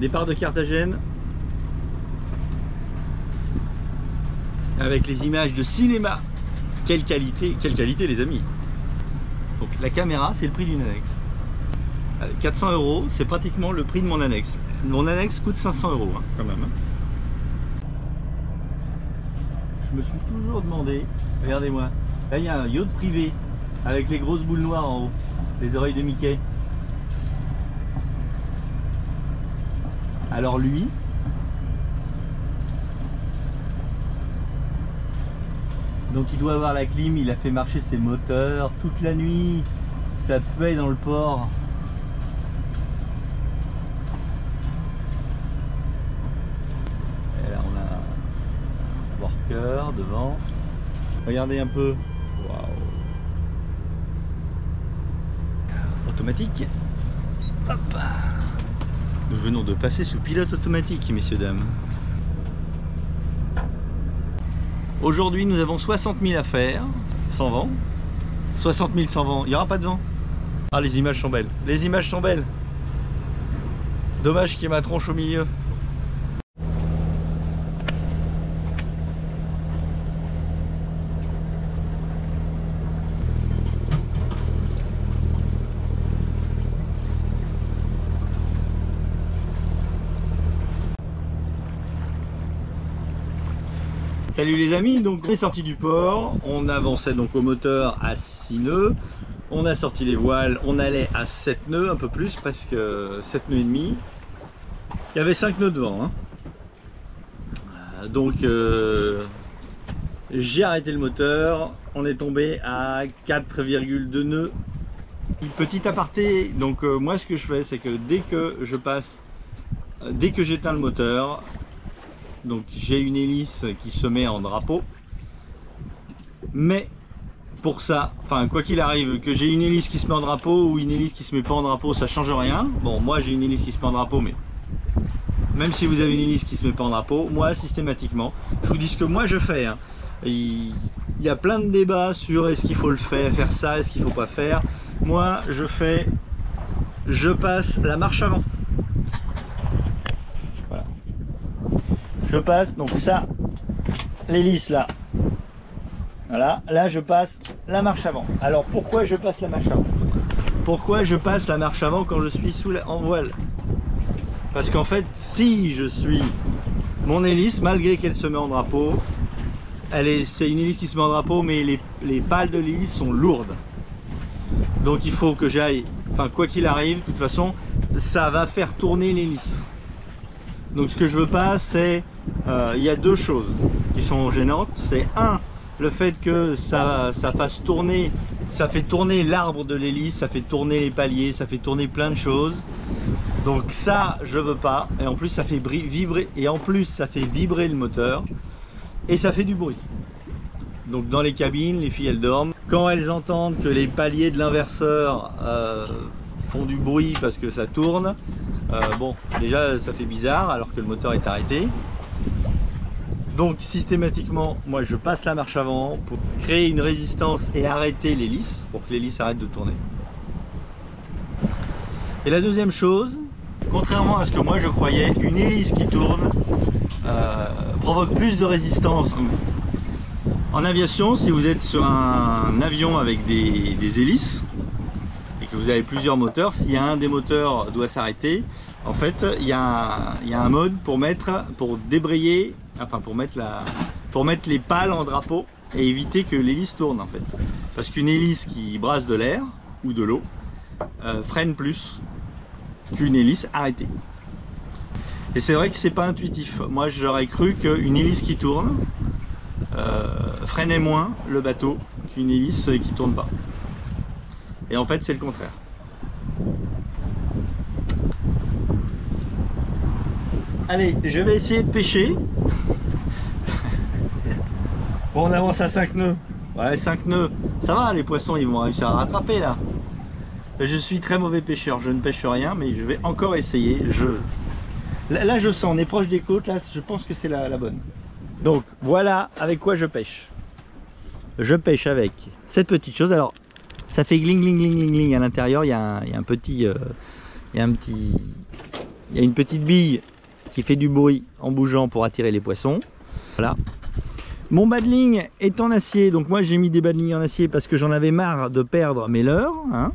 Départ de Carthagène. Avec les images de cinéma. Quelle qualité les amis. Donc la caméra, c'est le prix d'une annexe. 400 €, c'est pratiquement le prix de mon annexe. Mon annexe coûte 500 € hein, quand même. Je me suis toujours demandé, regardez-moi, là il y a un yacht privé avec les grosses boules noires en haut, les oreilles de Mickey. Alors lui, donc il doit avoir la clim, il a fait marcher ses moteurs toute la nuit, ça puait dans le port. Et là on a un worker devant. Regardez un peu. Waouh. Automatique. Hop. Nous venons de passer sous pilote automatique, messieurs dames. Aujourd'hui, nous avons 60 000 à faire, sans vent. 60 000 sans vent, il n'y aura pas de vent. Ah, les images sont belles. Les images sont belles. Dommage qu'il y ait ma tronche au milieu. Salut les amis, donc on est sorti du port, on avançait donc au moteur à 6 nœuds, on a sorti les voiles, on allait à 7 nœuds, un peu plus, presque 7 nœuds et demi. Il y avait 5 nœuds de vent. Hein. Donc j'ai arrêté le moteur, on est tombé à 4,2 nœuds. Petit aparté, donc moi ce que je fais c'est que dès que j'éteins le moteur, donc j'ai une hélice qui se met en drapeau, mais pour ça, enfin quoi qu'il arrive, que j'ai une hélice qui se met en drapeau ou une hélice qui se met pas en drapeau, ça change rien. Bon, moi j'ai une hélice qui se met en drapeau, mais même si vous avez une hélice qui se met pas en drapeau, moi systématiquement, je vous dis ce que moi je fais. Hein. Il y a plein de débats sur est-ce qu'il faut le faire ça, est-ce qu'il faut pas faire. Moi je passe la marche avant. Je passe, donc ça, l'hélice là. Voilà, là je passe la marche avant. Alors pourquoi je passe la marche avant? Pourquoi je passe la marche avant quand je suis en voile? Parce qu'en fait, si je suis mon hélice, malgré qu'elle se met en drapeau, c'est une hélice qui se met en drapeau, mais les pales de l'hélice sont lourdes. Donc il faut que j'aille, enfin quoi qu'il arrive, de toute façon, ça va faire tourner l'hélice. Donc ce que je veux pas, c'est, il y a deux choses qui sont gênantes. C'est un, le fait que ça fasse tourner, ça fait tourner l'arbre de l'hélice, ça fait tourner les paliers, ça fait tourner plein de choses. Donc ça, je veux pas. Et en plus, ça fait vibrer, et en plus, ça fait vibrer le moteur et ça fait du bruit. Donc dans les cabines, les filles elles dorment. Quand elles entendent que les paliers de l'inverseur font du bruit parce que ça tourne. Bon, déjà ça fait bizarre alors que le moteur est arrêté. Donc systématiquement, moi je passe la marche avant pour créer une résistance et arrêter l'hélice, pour que l'hélice arrête de tourner. Et la deuxième chose, contrairement à ce que moi je croyais, une hélice qui tourne provoque plus de résistance. En aviation, si vous êtes sur un avion avec des hélices, que vous avez plusieurs moteurs, s'il y a un des moteurs doit s'arrêter, en fait il y a un mode pour débrayer, enfin pour mettre les pales en drapeau et éviter que l'hélice tourne en fait. Parce qu'une hélice qui brasse de l'air ou de l'eau freine plus qu'une hélice arrêtée. Et c'est vrai que c'est pas intuitif. Moi j'aurais cru qu'une hélice qui tourne freinait moins le bateau qu'une hélice qui tourne pas. Et en fait, c'est le contraire. Allez, je vais essayer de pêcher. Bon, on avance à 5 nœuds. Ouais, 5 nœuds. Ça va, les poissons, ils vont réussir à rattraper là. Je suis très mauvais pêcheur. Je ne pêche rien, mais je vais encore essayer. Là, je sens, on est proche des côtes. Là, je pense que c'est la bonne. Donc, voilà avec quoi je pêche. Je pêche avec cette petite chose. Alors, ça fait gling gling gling gling gling à l'intérieur. Il y a un petit Il y a une petite bille qui fait du bruit en bougeant pour attirer les poissons. Voilà. Mon bas de ligne est en acier, donc moi j'ai mis des bas de ligne en acier parce que j'en avais marre de perdre mes leurres, hein,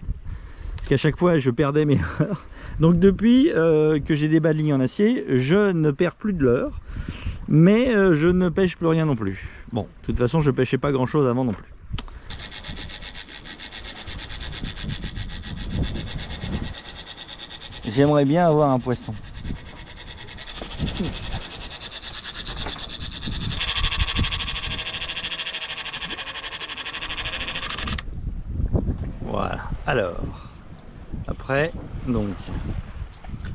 parce qu'à chaque fois je perdais mes leurres. Donc depuis que j'ai des bas de ligne en acier, je ne perds plus de leurres, mais je ne pêche plus rien non plus. Bon, de toute façon je pêchais pas grand chose avant non plus. J'aimerais bien avoir un poisson. Voilà, alors après donc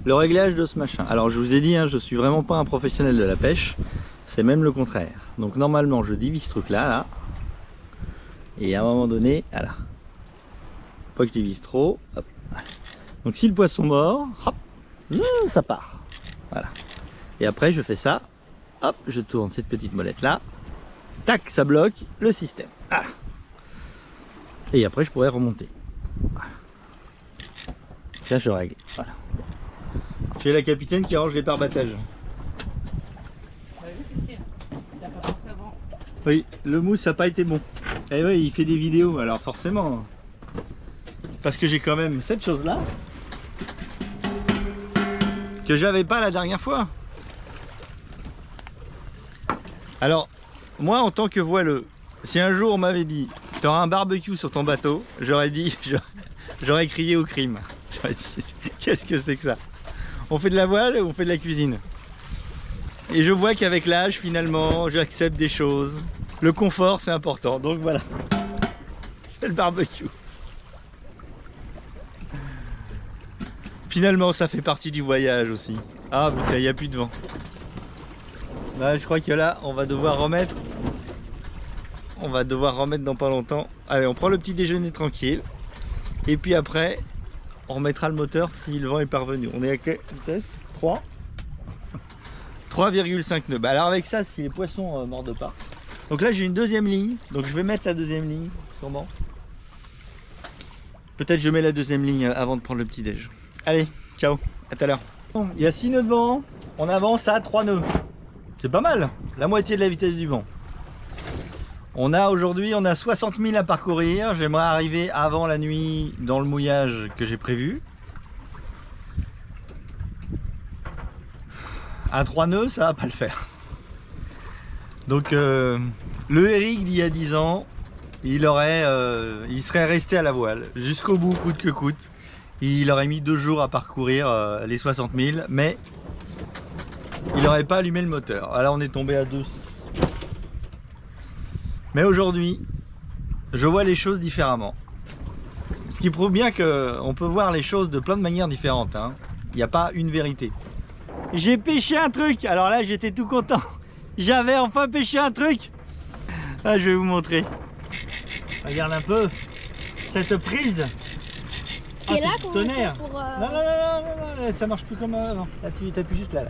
le réglage de ce machin. Alors je vous ai dit, hein, je suis vraiment pas un professionnel de la pêche, c'est même le contraire. Donc normalement je divise ce truc là, et à un moment donné, voilà, pas que je divise trop, hop. Donc si le poisson mord, hop, ça part, voilà. Et après je fais ça, hop, je tourne cette petite molette là, tac, ça bloque le système, voilà. Et après je pourrais remonter. Voilà. Là je règle. Voilà. J'ai la capitaine qui arrange les pare-battages. Oui, le mousse n'a pas été bon. Et oui, il fait des vidéos, alors forcément. Parce que j'ai quand même cette chose là que j'avais pas la dernière fois. Alors, moi en tant que voileux, si un jour on m'avait dit tu auras un barbecue sur ton bateau, j'aurais dit, j'aurais crié au crime. J'aurais dit, qu'est-ce que c'est que ça? On fait de la voile ou on fait de la cuisine? Et je vois qu'avec l'âge, finalement, j'accepte des choses. Le confort, c'est important. Donc voilà, je fais le barbecue. Finalement, ça fait partie du voyage aussi. Ah putain, il n'y a plus de vent. Bah, je crois que là, on va devoir remettre. On va devoir remettre dans pas longtemps. Allez, on prend le petit déjeuner tranquille. Et puis après, on remettra le moteur si le vent est parvenu. On est à quelle vitesse? 3 3,5 nœuds. Bah alors avec ça, si les poissons mordent pas. Donc là, j'ai une deuxième ligne. Donc je vais mettre la deuxième ligne, sûrement. Peut-être je mets la deuxième ligne avant de prendre le petit déj. Allez, ciao, à tout à l'heure. Bon, il y a 6 nœuds de vent. On avance à 3 nœuds. C'est pas mal. La moitié de la vitesse du vent. On a aujourd'hui 60 000 à parcourir. J'aimerais arriver avant la nuit dans le mouillage que j'ai prévu. À 3 nœuds, ça va pas le faire. Donc le Eric d'il y a 10 ans, il serait resté à la voile jusqu'au bout, coûte que coûte. Il aurait mis 2 jours à parcourir les 60 000, mais il n'aurait pas allumé le moteur. Alors on est tombé à 2,6. Mais aujourd'hui, je vois les choses différemment. Ce qui prouve bien qu'on peut voir les choses de plein de manières différentes, hein. Il n'y a pas une vérité. J'ai pêché un truc, alors là j'étais tout content. J'avais enfin pêché un truc. Ah, je vais vous montrer. Regarde un peu cette prise. Ah, là c'est tonnerre. pour, non, ça marche plus comme avant. Là tu appuies juste là.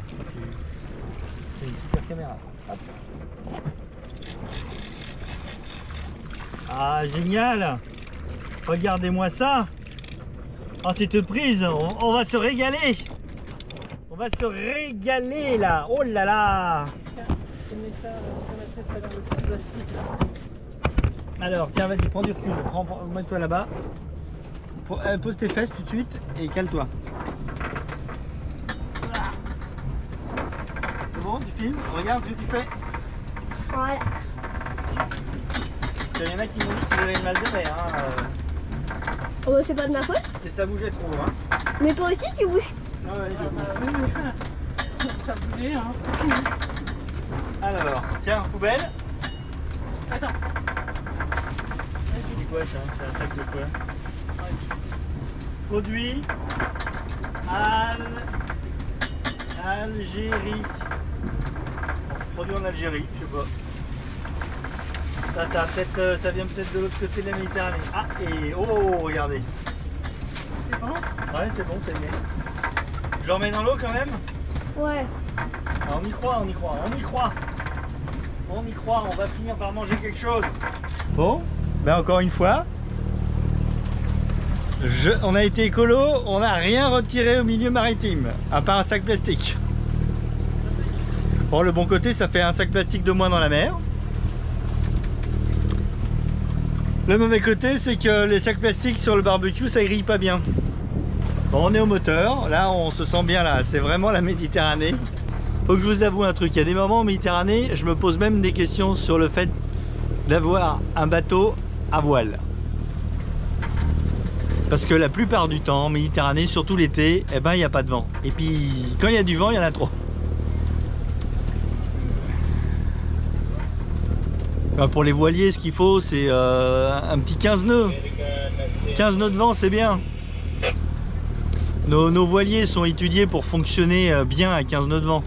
C'est une super caméra. Hop. Ah, génial! Regardez-moi ça! Oh, cette prise, on va se régaler! On va se régaler là! Oh là là! Alors, tiens, vas-y, prends du recul. Mets-toi là-bas. Pose tes fesses tout de suite et cale-toi. Voilà. C'est bon, tu filmes? Regarde ce que tu fais. Voilà. Il y en a qui m'ont dit qu'ils avaient mal de mer. Hein. Oh, c'est pas de ma faute. C'est ça bougeait trop. Hein. Mais toi aussi tu bouges. Ah ouais, je bouge. Ça bougeait, hein. Alors, tiens, poubelle. Attends. C'est quoi ça? C'est un sac de quoi? Produit Algérie. Produit en Algérie, je sais pas. Ça vient peut-être de l'autre côté de la Méditerranée. Ah, et oh, regardez. C'est bon? Ouais, c'est bon, c'est bien. J'en mets dans l'eau quand même? Ouais. Ah, on y croit, on y croit, on y croit. On y croit, on va finir par manger quelque chose. Bon, ben encore une fois, On a été écolo, on n'a rien retiré au milieu maritime, à part un sac plastique. Bon, le bon côté, ça fait un sac plastique de moins dans la mer. Le mauvais côté, c'est que les sacs plastiques sur le barbecue, ça grille pas bien. Bon, on est au moteur, là on se sent bien là, c'est vraiment la Méditerranée. Faut que je vous avoue un truc, il y a des moments en Méditerranée, je me pose même des questions sur le fait d'avoir un bateau à voile. Parce que la plupart du temps en Méditerranée, surtout l'été, eh ben il n'y a pas de vent. Et puis quand il y a du vent, il y en a trop. Enfin, pour les voiliers, ce qu'il faut, c'est un petit 15 nœuds. 15 nœuds de vent, c'est bien. Nos voiliers sont étudiés pour fonctionner bien à 15 nœuds de vent.